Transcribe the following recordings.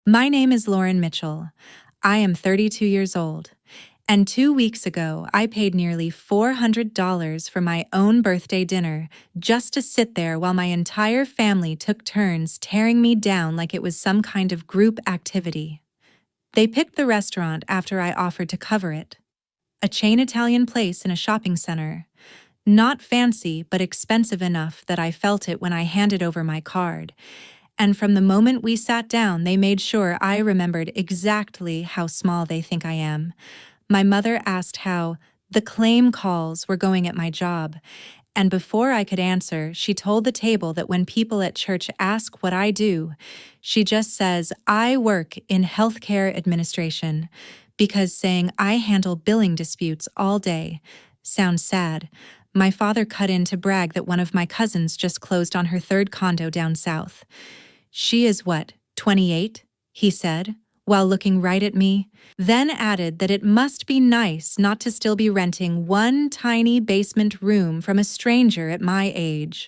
My name is Lauren Mitchell. I am 32 years old. And 2 weeks ago, I paid nearly $400 for my own birthday dinner just to sit there while my entire family took turns tearing me down like it was some kind of group activity. They picked the restaurant after I offered to cover it. A chain Italian place in a shopping center. Not fancy, but expensive enough that I felt it when I handed over my card. And from the moment we sat down, they made sure I remembered exactly how small they think I am. My mother asked how the claim calls were going at my job, and before I could answer, she told the table that when people at church ask what I do, she just says, I work in healthcare administration, because saying I handle billing disputes all day sounds sad. My father cut in to brag that one of my cousins just closed on her third condo down south. She is what, 28? He said, while looking right at me, then added that it must be nice not to still be renting one tiny basement room from a stranger at my age.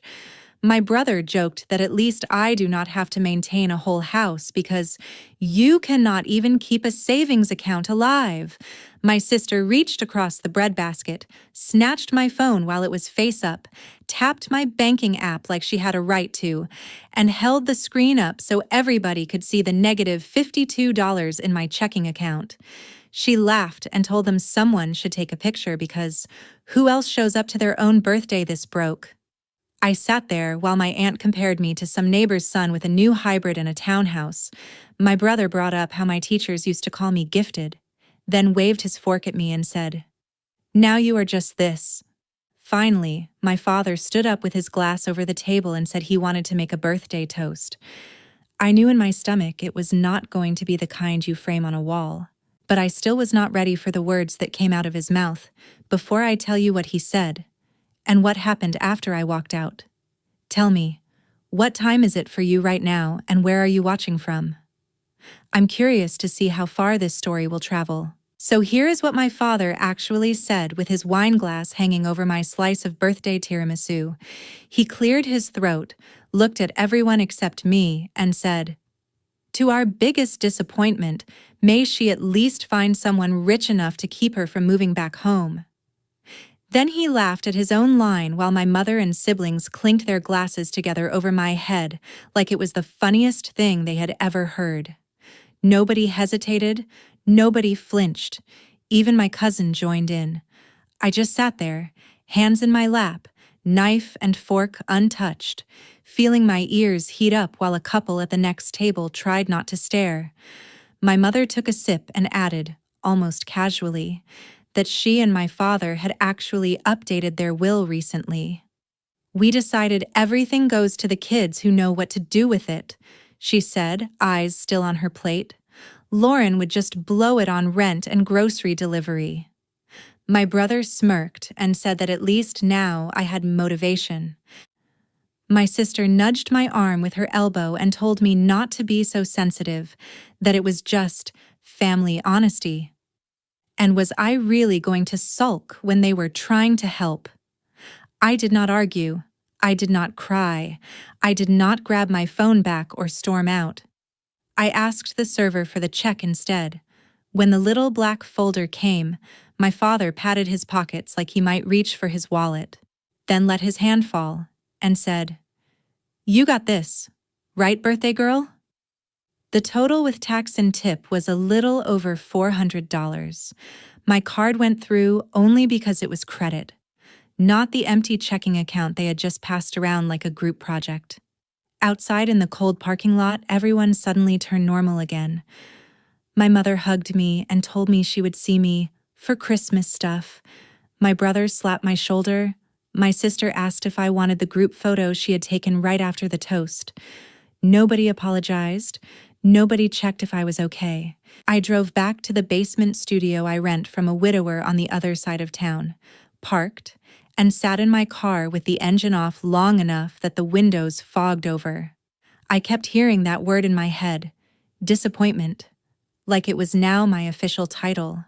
My brother joked that at least I do not have to maintain a whole house because you cannot even keep a savings account alive. My sister reached across the breadbasket, snatched my phone while it was face up, tapped my banking app like she had a right to, and held the screen up so everybody could see the negative $52 in my checking account. She laughed and told them someone should take a picture because who else shows up to their own birthday this broke? I sat there while my aunt compared me to some neighbor's son with a new hybrid in a townhouse. My brother brought up how my teachers used to call me gifted, then waved his fork at me and said, "Now you are just this." Finally, my father stood up with his glass over the table and said he wanted to make a birthday toast. I knew in my stomach it was not going to be the kind you frame on a wall, but I still was not ready for the words that came out of his mouth. Before I tell you what he said, and what happened after I walked out. Tell me, what time is it for you right now, and where are you watching from? I'm curious to see how far this story will travel. So here is what my father actually said with his wine glass hanging over my slice of birthday tiramisu. He cleared his throat, looked at everyone except me, and said, "To our biggest disappointment, may she at least find someone rich enough to keep her from moving back home." Then he laughed at his own line while my mother and siblings clinked their glasses together over my head like it was the funniest thing they had ever heard. Nobody hesitated, nobody flinched. Even my cousin joined in. I just sat there, hands in my lap, knife and fork untouched, feeling my ears heat up while a couple at the next table tried not to stare. My mother took a sip and added, almost casually, that she and my father had actually updated their will recently. "We decided everything goes to the kids who know what to do with it," she said, eyes still on her plate. "Lauren would just blow it on rent and grocery delivery." My brother smirked and said that at least now I had motivation. My sister nudged my arm with her elbow and told me not to be so sensitive, that it was just family honesty. And was I really going to sulk when they were trying to help? I did not argue. I did not cry. I did not grab my phone back or storm out. I asked the server for the check instead. When the little black folder came, my father patted his pockets like he might reach for his wallet, then let his hand fall and said, "You got this, right, birthday girl?" The total with tax and tip was a little over $400. My card went through only because it was credit, not the empty checking account they had just passed around like a group project. Outside in the cold parking lot, everyone suddenly turned normal again. My mother hugged me and told me she would see me for Christmas stuff. My brother slapped my shoulder. My sister asked if I wanted the group photo she had taken right after the toast. Nobody apologized. Nobody checked if I was okay. I drove back to the basement studio I rent from a widower on the other side of town, parked, and sat in my car with the engine off long enough that the windows fogged over. I kept hearing that word in my head, disappointment, like it was now my official title.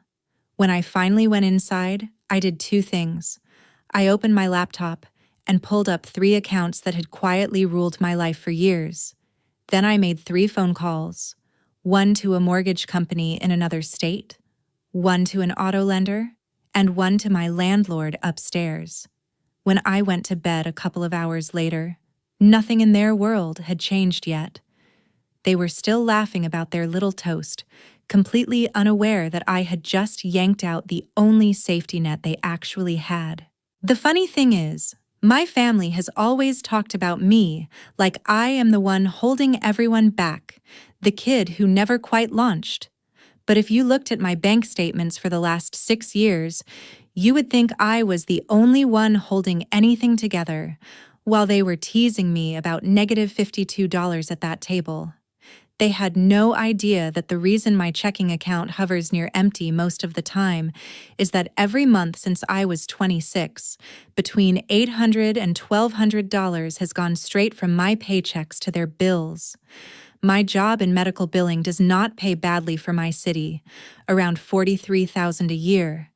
When I finally went inside, I did two things. I opened my laptop and pulled up 3 accounts that had quietly ruled my life for years. Then I made 3 phone calls, one to a mortgage company in another state, one to an auto lender, and one to my landlord upstairs. When I went to bed a couple of hours later, nothing in their world had changed yet. They were still laughing about their little toast, completely unaware that I had just yanked out the only safety net they actually had. The funny thing is, my family has always talked about me like I am the one holding everyone back, the kid who never quite launched. But if you looked at my bank statements for the last 6 years, you would think I was the only one holding anything together, while they were teasing me about -$52 at that table. They had no idea that the reason my checking account hovers near empty most of the time is that every month since I was 26, between $800 and $1,200 has gone straight from my paychecks to their bills. My job in medical billing does not pay badly for my city, around $43,000 a year.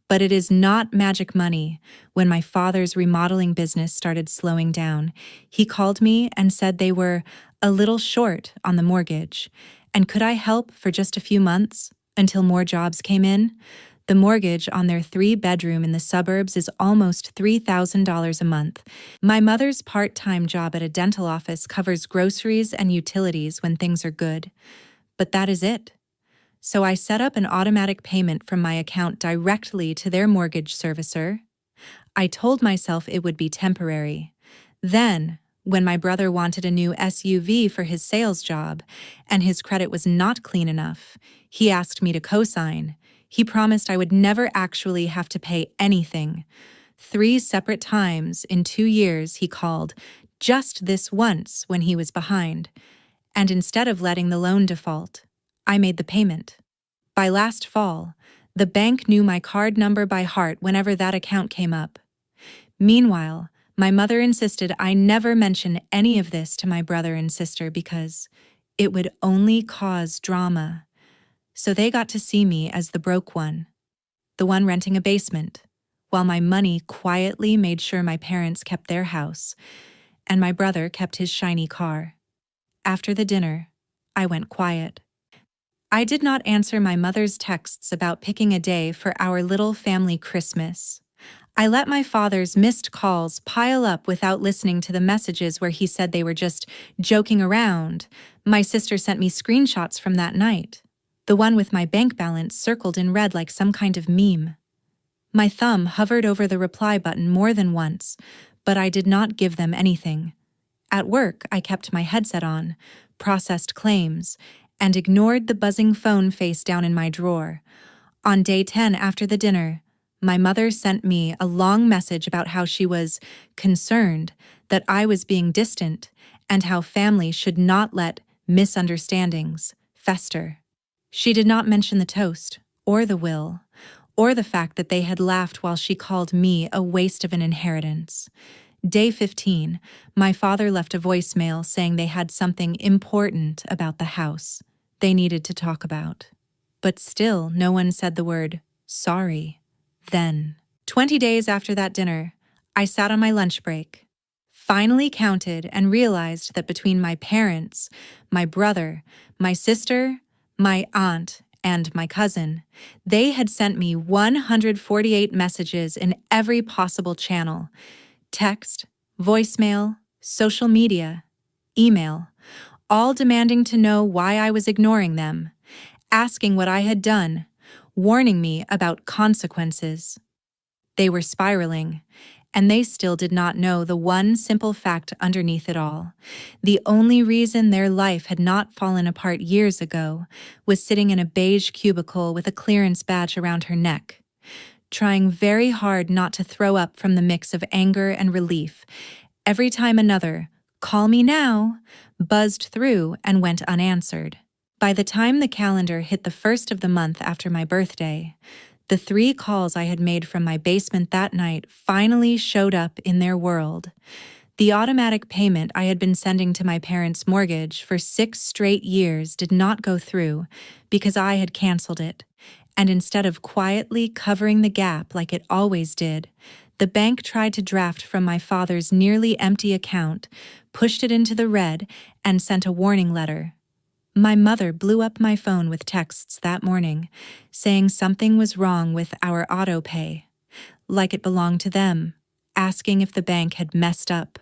But it is not magic money. When my father's remodeling business started slowing down, he called me and said they were a little short on the mortgage, and could I help for just a few months until more jobs came in? The mortgage on their 3-bedroom in the suburbs is almost $3,000 a month. My mother's part-time job at a dental office covers groceries and utilities when things are good. But that is it. So I set up an automatic payment from my account directly to their mortgage servicer. I told myself it would be temporary. Then, when my brother wanted a new SUV for his sales job, and his credit was not clean enough, he asked me to co-sign. He promised I would never actually have to pay anything. 3 separate times in 2 years he called, just this once when he was behind. And instead of letting the loan default, I made the payment. By last fall, the bank knew my card number by heart whenever that account came up. Meanwhile, my mother insisted I never mention any of this to my brother and sister because it would only cause drama. So they got to see me as the broke one, the one renting a basement, while my money quietly made sure my parents kept their house, and my brother kept his shiny car. After the dinner, I went quiet. I did not answer my mother's texts about picking a day for our little family Christmas. I let my father's missed calls pile up without listening to the messages where he said they were just joking around. My sister sent me screenshots from that night, the one with my bank balance circled in red like some kind of meme. My thumb hovered over the reply button more than once, but I did not give them anything. At work, I kept my headset on, processed claims, and ignored the buzzing phone face down in my drawer. On day 10 after the dinner, my mother sent me a long message about how she was concerned that I was being distant and how family should not let misunderstandings fester. She did not mention the toast, or the will, or the fact that they had laughed while she called me a waste of an inheritance. Day 15, my father left a voicemail saying they had something important about the house they needed to talk about. But still, no one said the word sorry. Then, 20 days after that dinner, I sat on my lunch break, finally counted and realized that between my parents, my brother, my sister, my aunt, and my cousin, they had sent me 148 messages in every possible channel: text, voicemail, social media, email, all demanding to know why I was ignoring them, asking what I had done, warning me about consequences. They were spiraling, and they still did not know the one simple fact underneath it all. The only reason their life had not fallen apart years ago was sitting in a beige cubicle with a clearance badge around her neck, trying very hard not to throw up from the mix of anger and relief every time another "call me now" buzzed through and went unanswered. By the time the calendar hit the first of the month after my birthday, the 3 calls I had made from my basement that night finally showed up in their world. The automatic payment I had been sending to my parents' mortgage for 6 straight years did not go through because I had canceled it, and instead of quietly covering the gap like it always did, the bank tried to draft from my father's nearly empty account, pushed it into the red, and sent a warning letter. My mother blew up my phone with texts that morning, saying something was wrong with our auto pay, like it belonged to them, asking if the bank had messed up.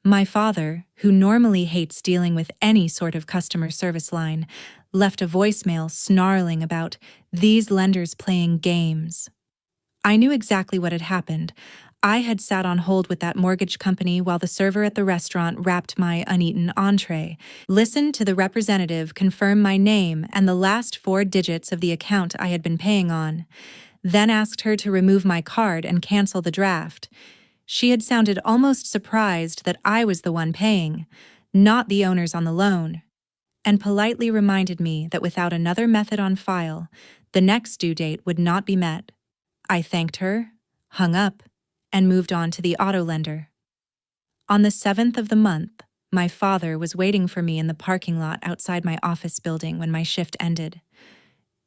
My father, who normally hates dealing with any sort of customer service line, left a voicemail snarling about these lenders playing games. I knew exactly what had happened. I had sat on hold with that mortgage company while the server at the restaurant wrapped my uneaten entree, listened to the representative confirm my name and the last 4 digits of the account I had been paying on, then asked her to remove my card and cancel the draft. She had sounded almost surprised that I was the one paying, not the owners on the loan, and politely reminded me that without another method on file, the next due date would not be met. I thanked her, hung up, and moved on to the auto lender. On the 7th of the month, my father was waiting for me in the parking lot outside my office building when my shift ended.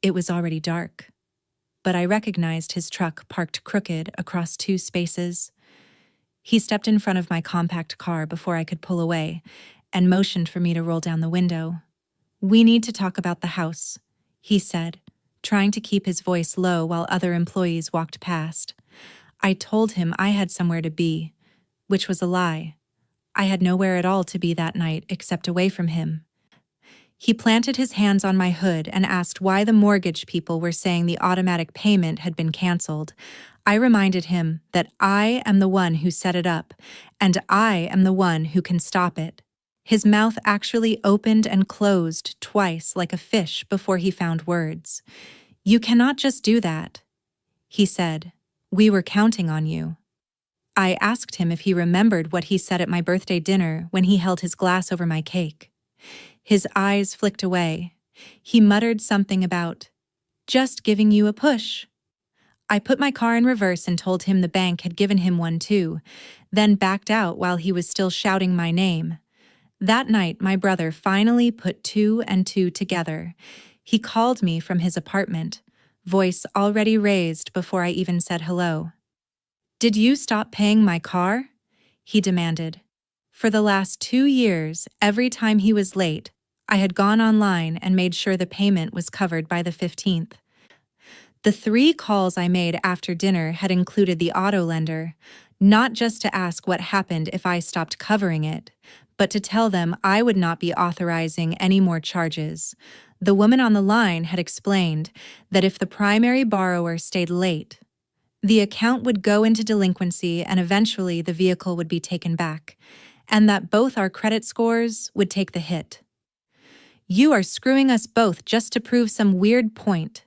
It was already dark, but I recognized his truck parked crooked across 2 spaces. He stepped in front of my compact car before I could pull away and motioned for me to roll down the window. "We need to talk about the house," he said, trying to keep his voice low while other employees walked past. I told him I had somewhere to be, which was a lie. I had nowhere at all to be that night except away from him. He planted his hands on my hood and asked why the mortgage people were saying the automatic payment had been canceled. I reminded him that I am the one who set it up, and I am the one who can stop it. His mouth actually opened and closed twice like a fish before he found words. "You cannot just do that," he said. "We were counting on you." I asked him if he remembered what he said at my birthday dinner when he held his glass over my cake. His eyes flicked away. He muttered something about, "just giving you a push." I put my car in reverse and told him the bank had given him one too, then backed out while he was still shouting my name. That night, my brother finally put 2 and 2 together. He called me from his apartment, voice already raised before I even said hello. "Did you stop paying my car?" he demanded. For the last 2 years, every time he was late, I had gone online and made sure the payment was covered by the 15th. The 3 calls I made after dinner had included the auto lender, not just to ask what happened if I stopped covering it, but to tell them I would not be authorizing any more charges. The woman on the line had explained that if the primary borrower stayed late, the account would go into delinquency and eventually the vehicle would be taken back, and that both our credit scores would take the hit. "You are screwing us both just to prove some weird point,"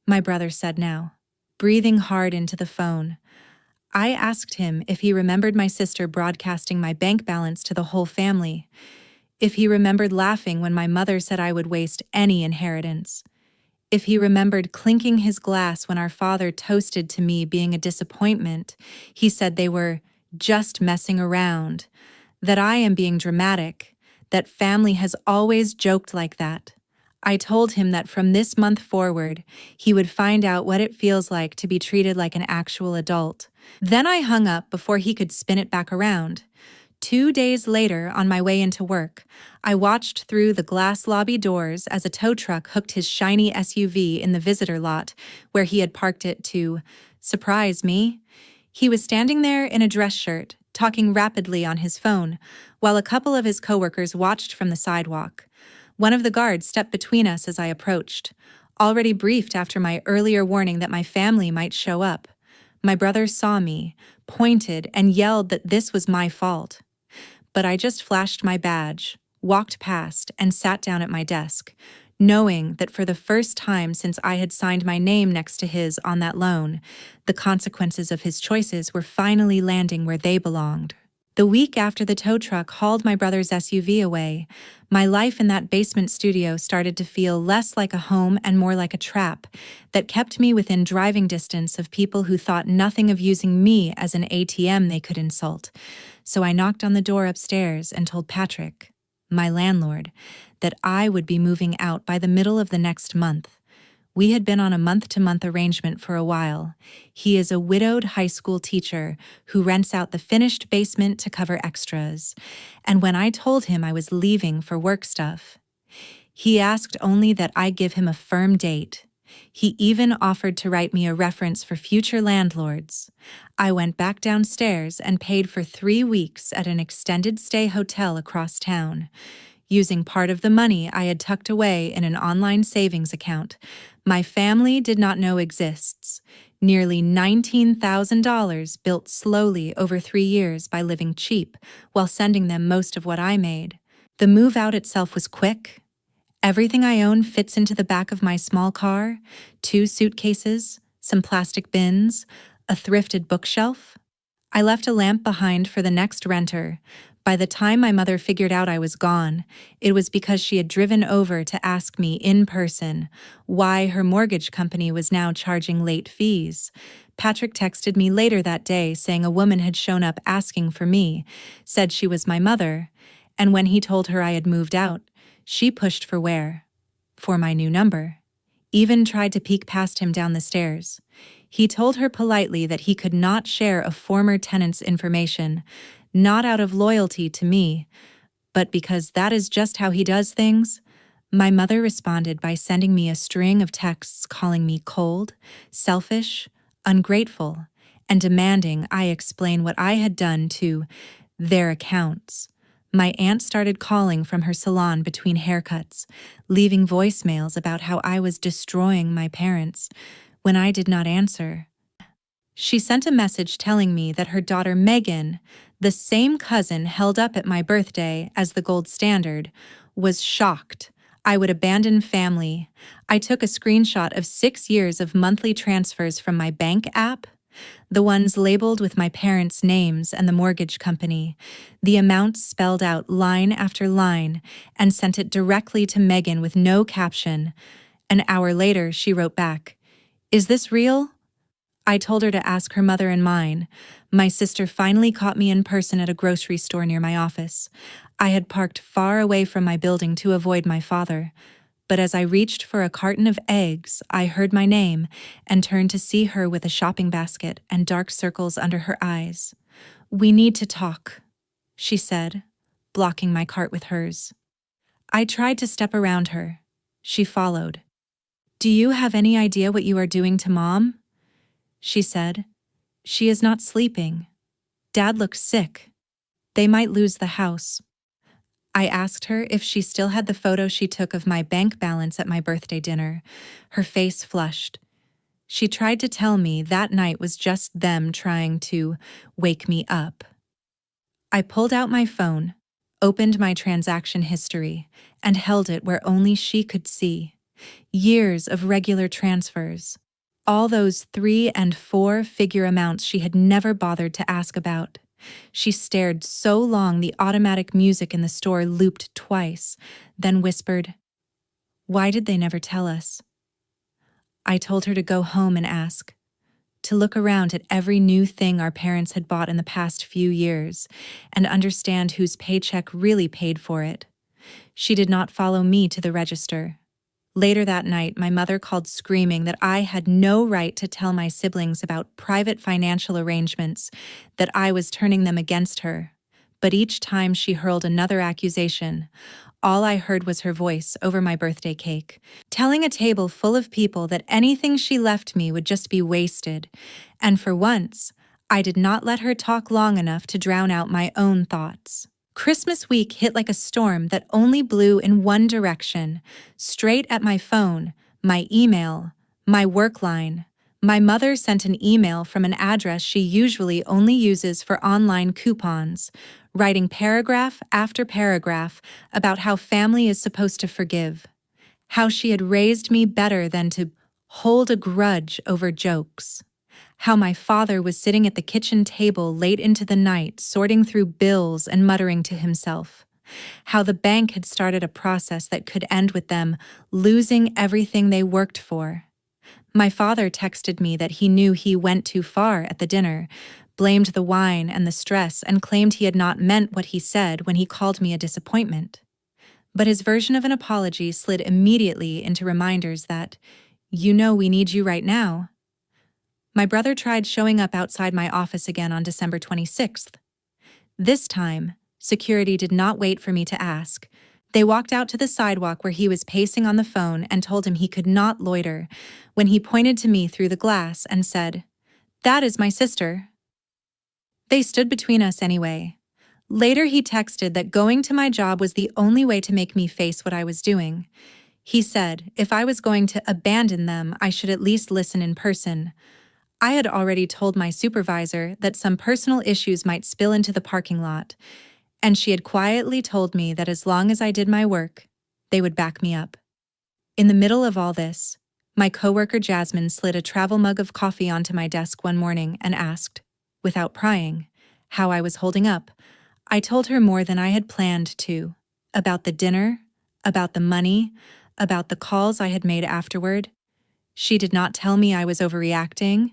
my brother said now, breathing hard into the phone. I asked him if he remembered my sister broadcasting my bank balance to the whole family, if he remembered laughing when my mother said I would waste any inheritance, if he remembered clinking his glass when our father toasted to me being a disappointment. He said they were just messing around, that I am being dramatic, that family has always joked like that. I told him that from this month forward, he would find out what it feels like to be treated like an actual adult. Then I hung up before he could spin it back around. 2 days later, on my way into work, I watched through the glass lobby doors as a tow truck hooked his shiny SUV in the visitor lot where he had parked it to surprise me. He was standing there in a dress shirt, talking rapidly on his phone, while a couple of his coworkers watched from the sidewalk. One of the guards stepped between us as I approached, already briefed after my earlier warning that my family might show up. My brother saw me, pointed, and yelled that this was my fault. But I just flashed my badge, walked past, and sat down at my desk, knowing that for the first time since I had signed my name next to his on that loan, the consequences of his choices were finally landing where they belonged. The week after the tow truck hauled my brother's SUV away, my life in that basement studio started to feel less like a home and more like a trap that kept me within driving distance of people who thought nothing of using me as an ATM they could insult. So I knocked on the door upstairs and told Patrick, my landlord, that I would be moving out by the middle of the next month. We had been on a month-to-month arrangement for a while. He is a widowed high school teacher who rents out the finished basement to cover extras. And when I told him I was leaving for work stuff, He asked only that I give him a firm date. He even offered to write me a reference for future landlords. I went back downstairs and paid for 3 weeks at an extended stay hotel across town. Using part of the money I had tucked away in an online savings account my family did not know exists. Nearly $19,000 built slowly over 3 years by living cheap while sending them most of what I made. The move out itself was quick. Everything I own fits into the back of my small car, 2 suitcases, some plastic bins, a thrifted bookshelf. I left a lamp behind for the next renter. By the time my mother figured out I was gone, it was because she had driven over to ask me in person why her mortgage company was now charging late fees. Patrick texted me later that day saying a woman had shown up asking for me, said she was my mother, and when he told her I had moved out, she pushed for where? For my new number. Even tried to peek past him down the stairs. He told her politely that he could not share a former tenant's information, not out of loyalty to me, but because that is just how he does things. My mother responded by sending me a string of texts calling me cold, selfish, ungrateful, and demanding I explain what I had done to their accounts. My aunt started calling from her salon between haircuts, leaving voicemails about how I was destroying my parents when I did not answer. She sent a message telling me that her daughter Megan, the same cousin held up at my birthday as the gold standard, was shocked I would abandon family. I took a screenshot of 6 years of monthly transfers from my bank app, the ones labeled with my parents' names and the mortgage company, the amounts spelled out line after line, and sent it directly to Megan with no caption. An hour later, she wrote back, "Is this real?" I told her to ask her mother and mine. My sister finally caught me in person at a grocery store near my office. I had parked far away from my building to avoid my father. But as I reached for a carton of eggs, I heard my name and turned to see her with a shopping basket and dark circles under her eyes. "We need to talk," she said, blocking my cart with hers. I tried to step around her. She followed. "Do you have any idea what you are doing to Mom?" she said. "She is not sleeping. Dad looks sick. They might lose the house." I asked her if she still had the photo she took of my bank balance at my birthday dinner. Her face flushed. She tried to tell me that night was just them trying to wake me up. I pulled out my phone, opened my transaction history, and held it where only she could see. Years of regular transfers. All those 3- and 4-figure amounts she had never bothered to ask about. She stared so long the automatic music in the store looped twice, then whispered, "Why did they never tell us?" I told her to go home and ask, to look around at every new thing our parents had bought in the past few years, and understand whose paycheck really paid for it. She did not follow me to the register. Later that night, my mother called screaming that I had no right to tell my siblings about private financial arrangements, that I was turning them against her. But each time she hurled another accusation, all I heard was her voice over my birthday cake, telling a table full of people that anything she left me would just be wasted. And for once, I did not let her talk long enough to drown out my own thoughts. Christmas week hit like a storm that only blew in one direction, straight at my phone, my email, my work line. My mother sent an email from an address she usually only uses for online coupons, writing paragraph after paragraph about how family is supposed to forgive, how she had raised me better than to hold a grudge over jokes. How my father was sitting at the kitchen table late into the night, sorting through bills and muttering to himself. How the bank had started a process that could end with them losing everything they worked for. My father texted me that he knew he went too far at the dinner, blamed the wine and the stress, and claimed he had not meant what he said when he called me a disappointment. But his version of an apology slid immediately into reminders that, "You know we need you right now." My brother tried showing up outside my office again on December 26th. This time, security did not wait for me to ask. They walked out to the sidewalk where he was pacing on the phone and told him he could not loiter when he pointed to me through the glass and said, "That is my sister." They stood between us anyway. Later, he texted that going to my job was the only way to make me face what I was doing. He said if I was going to abandon them, I should at least listen in person. I had already told my supervisor that some personal issues might spill into the parking lot, and she had quietly told me that as long as I did my work, they would back me up. In the middle of all this, my coworker Jasmine slid a travel mug of coffee onto my desk one morning and asked, without prying, how I was holding up. I told her more than I had planned to, about the dinner, about the money, about the calls I had made afterward. She did not tell me I was overreacting.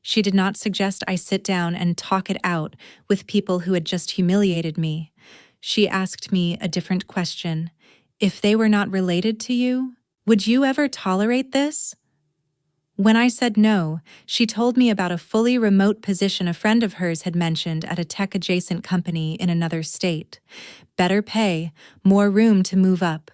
She did not suggest I sit down and talk it out with people who had just humiliated me. She asked me a different question. If they were not related to you, would you ever tolerate this? When I said no, she told me about a fully remote position a friend of hers had mentioned at a tech-adjacent company in another state. Better pay, more room to move up.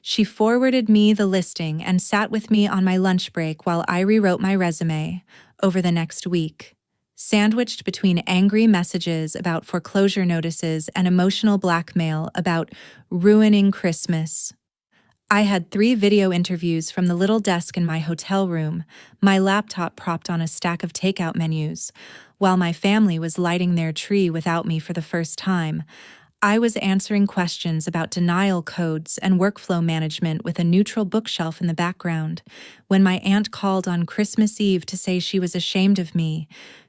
She forwarded me the listing and sat with me on my lunch break while I rewrote my resume over the next week, sandwiched between angry messages about foreclosure notices and emotional blackmail about ruining Christmas. I had 3 video interviews from the little desk in my hotel room, my laptop propped on a stack of takeout menus. While my family was lighting their tree without me for the first time, I was answering questions about denial codes and workflow management with a neutral bookshelf in the background. When my aunt called on Christmas Eve to say she was ashamed of me,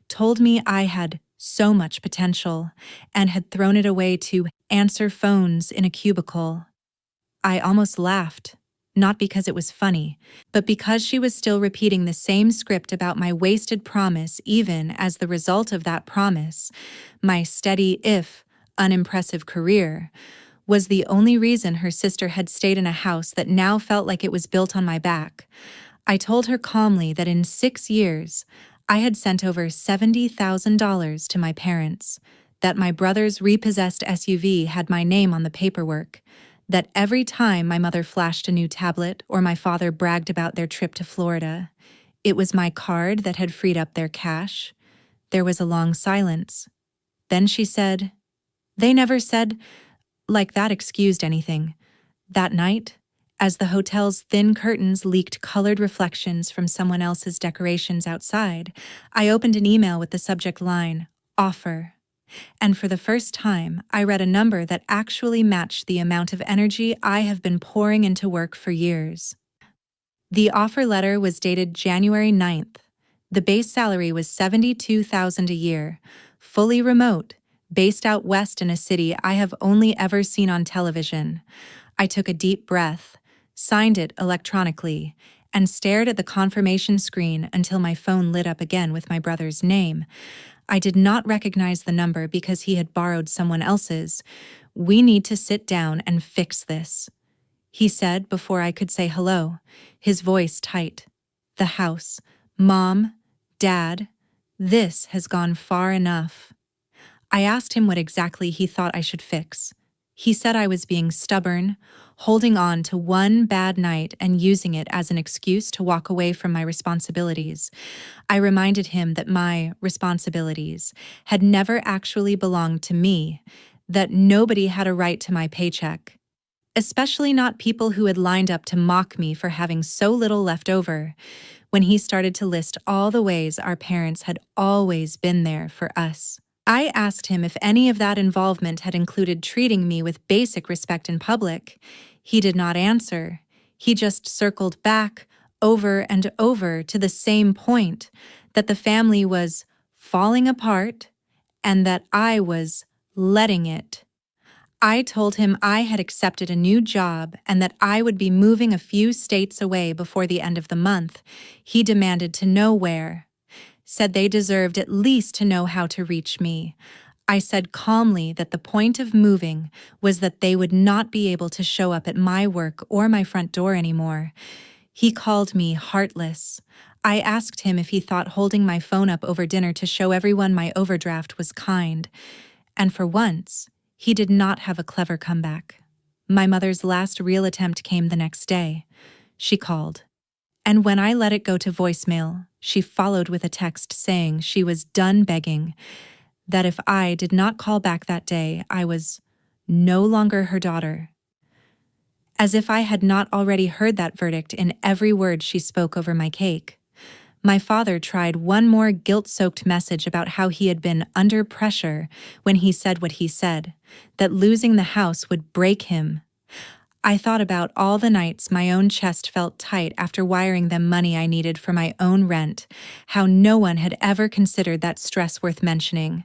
told me I had so much potential, and had thrown it away to answer phones in a cubicle, I almost laughed, not because it was funny, but because she was still repeating the same script about my wasted promise even as the result of that promise, my steady if unimpressive career, was the only reason her sister had stayed in a house that now felt like it was built on my back. I told her calmly that in 6 years, I had sent over $70,000 to my parents, that my brother's repossessed SUV had my name on the paperwork, that every time my mother flashed a new tablet or my father bragged about their trip to Florida, it was my card that had freed up their cash. There was a long silence. Then she said, "They never said," like that excused anything. That night, as the hotel's thin curtains leaked colored reflections from someone else's decorations outside, I opened an email with the subject line, "Offer." And for the first time, I read a number that actually matched the amount of energy I have been pouring into work for years. The offer letter was dated January 9th. The base salary was $72,000 a year, fully remote, based out west in a city I have only ever seen on television. I took a deep breath, signed it electronically, and stared at the confirmation screen until my phone lit up again with my brother's name. I did not recognize the number because he had borrowed someone else's. "We need to sit down and fix this," he said before I could say hello, his voice tight. "The house. Mom, Dad, this has gone far enough." I asked him what exactly he thought I should fix. He said I was being stubborn, holding on to one bad night and using it as an excuse to walk away from my responsibilities. I reminded him that my responsibilities had never actually belonged to me, that nobody had a right to my paycheck, especially not people who had lined up to mock me for having so little left over. When he started to list all the ways our parents had always been there for us, I asked him if any of that involvement had included treating me with basic respect in public. He did not answer. He just circled back, over and over, to the same point, that the family was falling apart and that I was letting it. I told him I had accepted a new job and that I would be moving a few states away before the end of the month. He demanded to know where, said they deserved at least to know how to reach me. I said calmly that the point of moving was that they would not be able to show up at my work or my front door anymore. He called me heartless. I asked him if he thought holding my phone up over dinner to show everyone my overdraft was kind. And for once, he did not have a clever comeback. My mother's last real attempt came the next day. She called. And when I let it go to voicemail, she followed with a text saying she was done begging, that if I did not call back that day, I was no longer her daughter. As if I had not already heard that verdict in every word she spoke over my cake. My father tried one more guilt-soaked message about how he had been under pressure when he said what he said, that losing the house would break him. I thought about all the nights my own chest felt tight after wiring them money I needed for my own rent, how no one had ever considered that stress worth mentioning.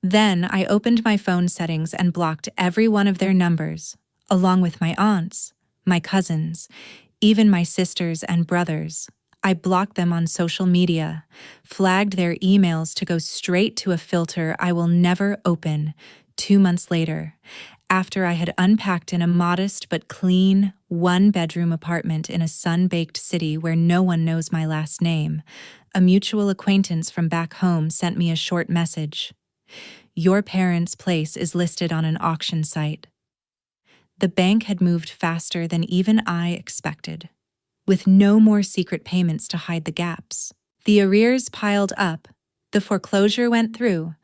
Then I opened my phone settings and blocked every one of their numbers, along with my aunts, my cousins, even my sisters and brothers. I blocked them on social media, flagged their emails to go straight to a filter I will never open. 2 months later, after I had unpacked in a modest but clean, one-bedroom apartment in a sun-baked city where no one knows my last name, a mutual acquaintance from back home sent me a short message. Your parents' place is listed on an auction site. The bank had moved faster than even I expected, with no more secret payments to hide the gaps. The arrears piled up, the foreclosure went through,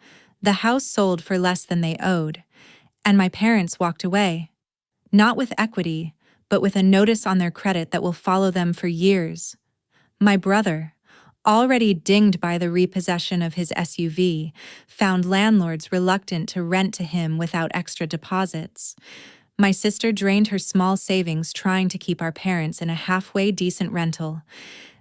the house sold for less than they owed, and my parents walked away, not with equity, but with a notice on their credit that will follow them for years. My brother, already dinged by the repossession of his SUV, found landlords reluctant to rent to him without extra deposits. My sister drained her small savings trying to keep our parents in a halfway decent rental,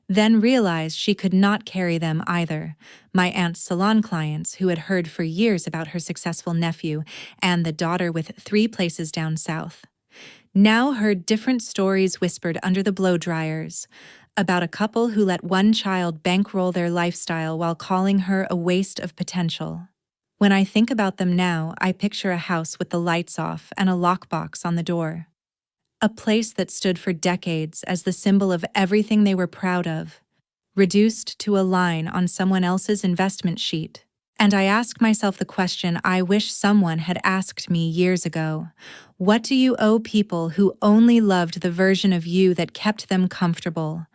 then realized she could not carry them either. My aunt's salon clients, who had heard for years about her successful nephew and the daughter with 3 places down south, now heard different stories whispered under the blow dryers about a couple who let one child bankroll their lifestyle while calling her a waste of potential. When I think about them now, I picture a house with the lights off and a lockbox on the door. A place that stood for decades as the symbol of everything they were proud of, reduced to a line on someone else's investment sheet. And I ask myself the question I wish someone had asked me years ago. What do you owe people who only loved the version of you that kept them comfortable?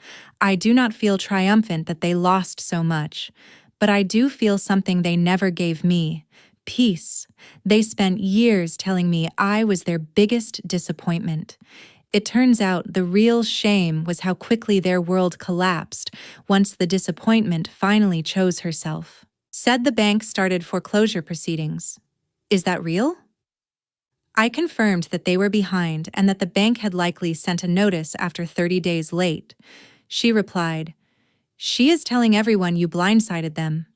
I do not feel triumphant that they lost so much, but I do feel something they never gave me: peace. They spent years telling me I was their biggest disappointment. It turns out the real shame was how quickly their world collapsed once the disappointment finally chose herself. Said the bank started foreclosure proceedings. Is that real? I confirmed that they were behind and that the bank had likely sent a notice after 30 days late. She replied, "She is telling everyone you blindsided them."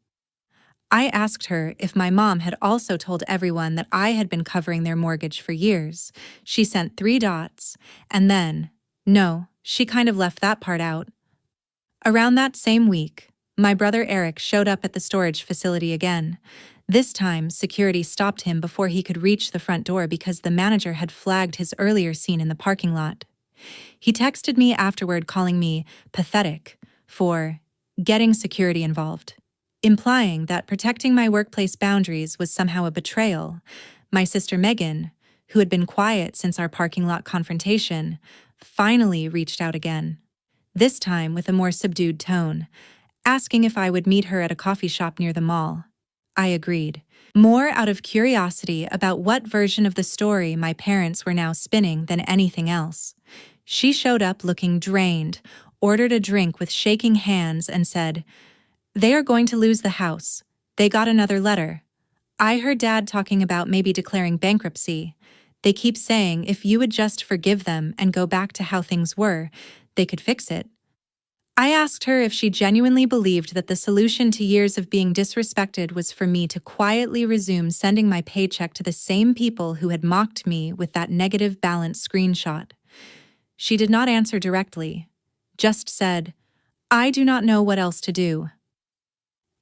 I asked her if my mom had also told everyone that I had been covering their mortgage for years. She sent 3 dots, and then, no, she kind of left that part out. Around that same week, my brother Eric showed up at the storage facility again. This time, security stopped him before he could reach the front door because the manager had flagged his earlier scene in the parking lot. He texted me afterward calling me pathetic for getting security involved, implying that protecting my workplace boundaries was somehow a betrayal. My sister Megan, who had been quiet since our parking lot confrontation, finally reached out again, this time with a more subdued tone, asking if I would meet her at a coffee shop near the mall. I agreed, more out of curiosity about what version of the story my parents were now spinning than anything else. She showed up looking drained, ordered a drink with shaking hands, and said, "They are going to lose the house. They got another letter. I heard Dad talking about maybe declaring bankruptcy. They keep saying if you would just forgive them and go back to how things were, they could fix it." I asked her if she genuinely believed that the solution to years of being disrespected was for me to quietly resume sending my paycheck to the same people who had mocked me with that negative balance screenshot. She did not answer directly, just said, "I do not know what else to do."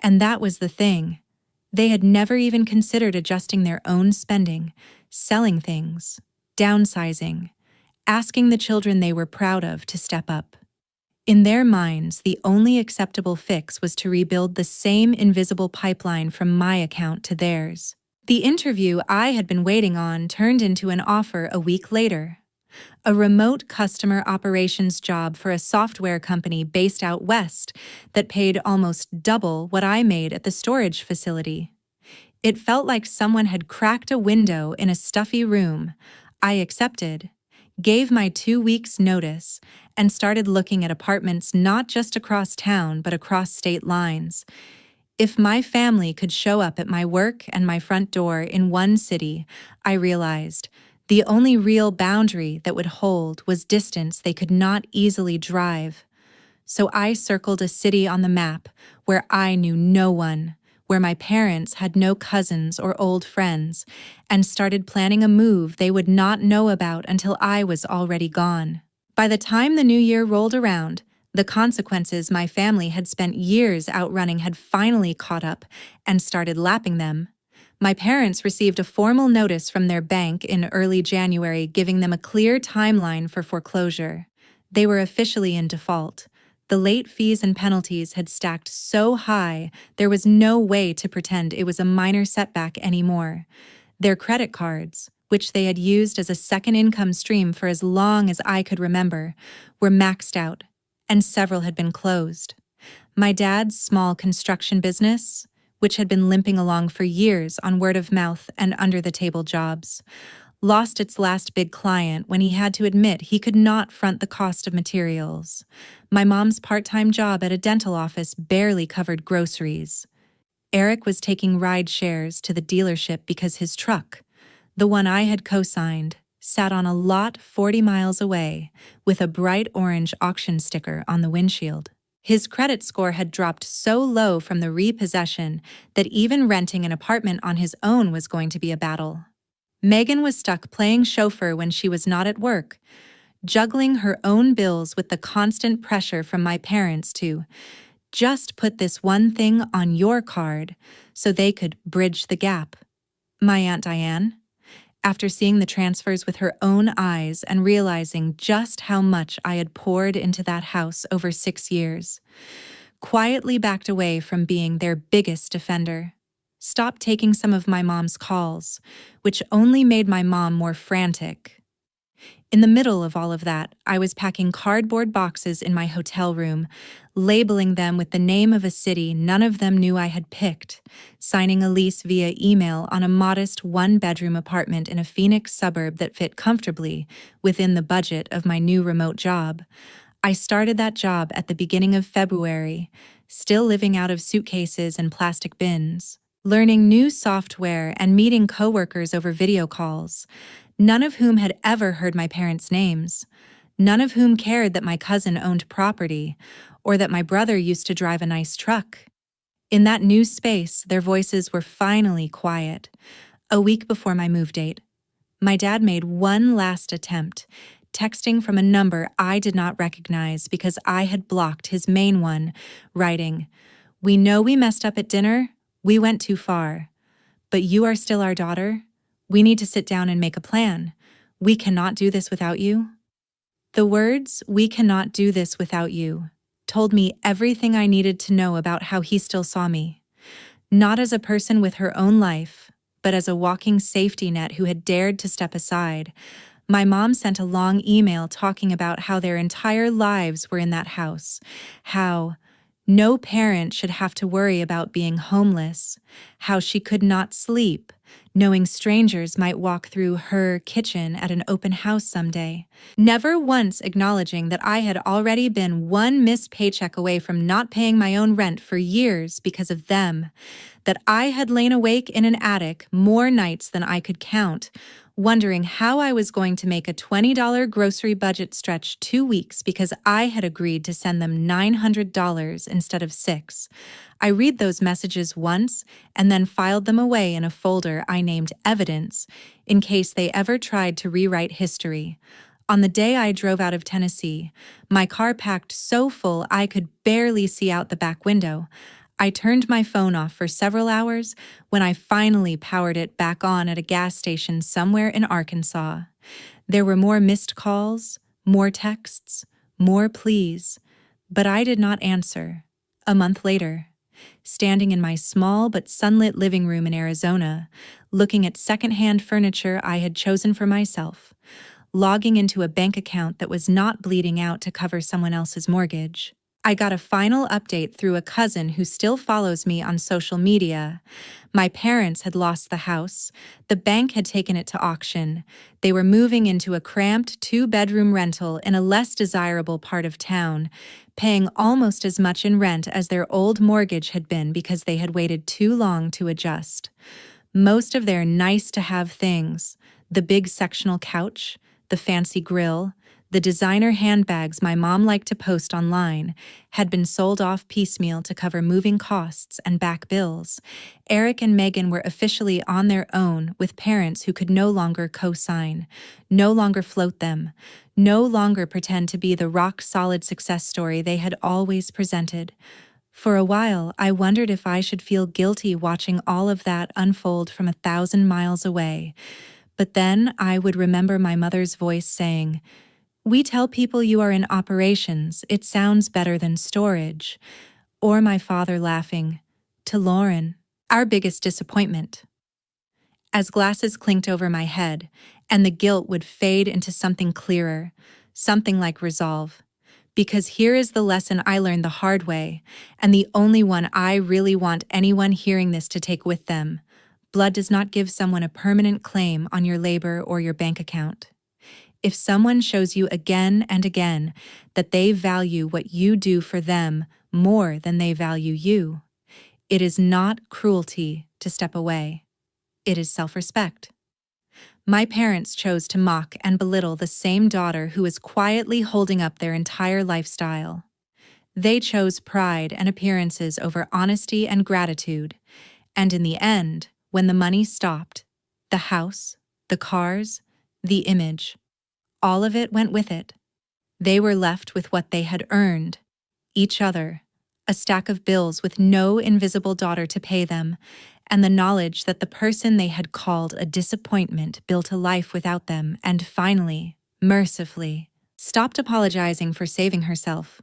And that was the thing. They had never even considered adjusting their own spending, selling things, downsizing, asking the children they were proud of to step up. In their minds, the only acceptable fix was to rebuild the same invisible pipeline from my account to theirs. The interview I had been waiting on turned into an offer a week later. a remote customer operations job for a software company based out west that paid almost double what I made at the storage facility. It felt like someone had cracked a window in a stuffy room. I accepted, gave my 2 weeks' notice, and started looking at apartments not just across town but across state lines. If my family could show up at my work and my front door in one city, I realized, the only real boundary that would hold was distance they could not easily drive. So I circled a city on the map where I knew no one, where my parents had no cousins or old friends, and started planning a move they would not know about until I was already gone. By the time the new year rolled around, the consequences my family had spent years outrunning had finally caught up and started lapping them. My parents received a formal notice from their bank in early January giving them a clear timeline for foreclosure. They were officially in default. The late fees and penalties had stacked so high, there was no way to pretend it was a minor setback anymore. Their credit cards, which they had used as a second income stream for as long as I could remember, were maxed out, and several had been closed. My dad's small construction business, which had been limping along for years on word of mouth and under-the-table jobs, lost its last big client when he had to admit he could not front the cost of materials. My mom's part-time job at a dental office barely covered groceries. Eric was taking ride shares to the dealership because his truck, the one I had co-signed, sat on a lot 40 miles away with a bright orange auction sticker on the windshield. His credit score had dropped so low from the repossession that even renting an apartment on his own was going to be a battle. Megan was stuck playing chauffeur when she was not at work, juggling her own bills with the constant pressure from my parents to just put this one thing on your card so they could bridge the gap. My Aunt Diane, after seeing the transfers with her own eyes and realizing just how much I had poured into that house over 6 years, quietly backed away from being their biggest defender. Stopped taking some of my mom's calls, which only made my mom more frantic. In the middle of all of that, I was packing cardboard boxes in my hotel room, labeling them with the name of a city none of them knew I had picked, signing a lease via email on a modest one-bedroom apartment in a Phoenix suburb that fit comfortably within the budget of my new remote job. I started that job at the beginning of February, still living out of suitcases and plastic bins, learning new software and meeting coworkers over video calls, none of whom had ever heard my parents' names, none of whom cared that my cousin owned property or that my brother used to drive a nice truck. In that new space, their voices were finally quiet. A week before my move date, my dad made one last attempt, texting from a number I did not recognize because I had blocked his main one, writing, "We know we messed up at dinner. We went too far. But you are still our daughter. We need to sit down and make a plan. We cannot do this without you." The words, "we cannot do this without you," told me everything I needed to know about how he still saw me. Not as a person with her own life, but as a walking safety net who had dared to step aside. My mom sent a long email talking about how their entire lives were in that house, how no parent should have to worry about being homeless, how she could not sleep, knowing strangers might walk through her kitchen at an open house someday, never once acknowledging that I had already been one missed paycheck away from not paying my own rent for years because of them, that I had lain awake in an attic more nights than I could count, wondering how I was going to make a $20 grocery budget stretch 2 weeks because I had agreed to send them $900 instead of $6. I read those messages once and then filed them away in a folder I named Evidence in case they ever tried to rewrite history. On the day I drove out of Tennessee, my car packed so full I could barely see out the back window. I turned my phone off for several hours when I finally powered it back on at a gas station somewhere in Arkansas. There were more missed calls, more texts, more pleas, but I did not answer. A month later, standing in my small but sunlit living room in Arizona, looking at secondhand furniture I had chosen for myself, logging into a bank account that was not bleeding out to cover someone else's mortgage. I got a final update through a cousin who still follows me on social media. My parents had lost the house. The bank had taken it to auction. They were moving into a cramped two-bedroom rental in a less desirable part of town, paying almost as much in rent as their old mortgage had been because they had waited too long to adjust. Most of their nice-to-have things, the big sectional couch, the fancy grill, the designer handbags my mom liked to post online, had been sold off piecemeal to cover moving costs and back bills. Eric and Megan were officially on their own with parents who could no longer co-sign, no longer float them, no longer pretend to be the rock-solid success story they had always presented. For a while, I wondered if I should feel guilty watching all of that unfold from 1,000 miles away. But then I would remember my mother's voice saying, "We tell people you are in operations. It sounds better than storage." Or my father laughing, "To Lauren, our biggest disappointment." As glasses clinked over my head, and the guilt would fade into something clearer, something like resolve. Because here is the lesson I learned the hard way, and the only one I really want anyone hearing this to take with them. Blood does not give someone a permanent claim on your labor or your bank account. If someone shows you again and again that they value what you do for them more than they value you, it is not cruelty to step away. It is self-respect. My parents chose to mock and belittle the same daughter who was quietly holding up their entire lifestyle. They chose pride and appearances over honesty and gratitude, and in the end, when the money stopped, the house, the cars, the image, all of it went with it. They were left with what they had earned, each other, a stack of bills with no invisible daughter to pay them, and the knowledge that the person they had called a disappointment built a life without them and finally, mercifully, stopped apologizing for saving herself.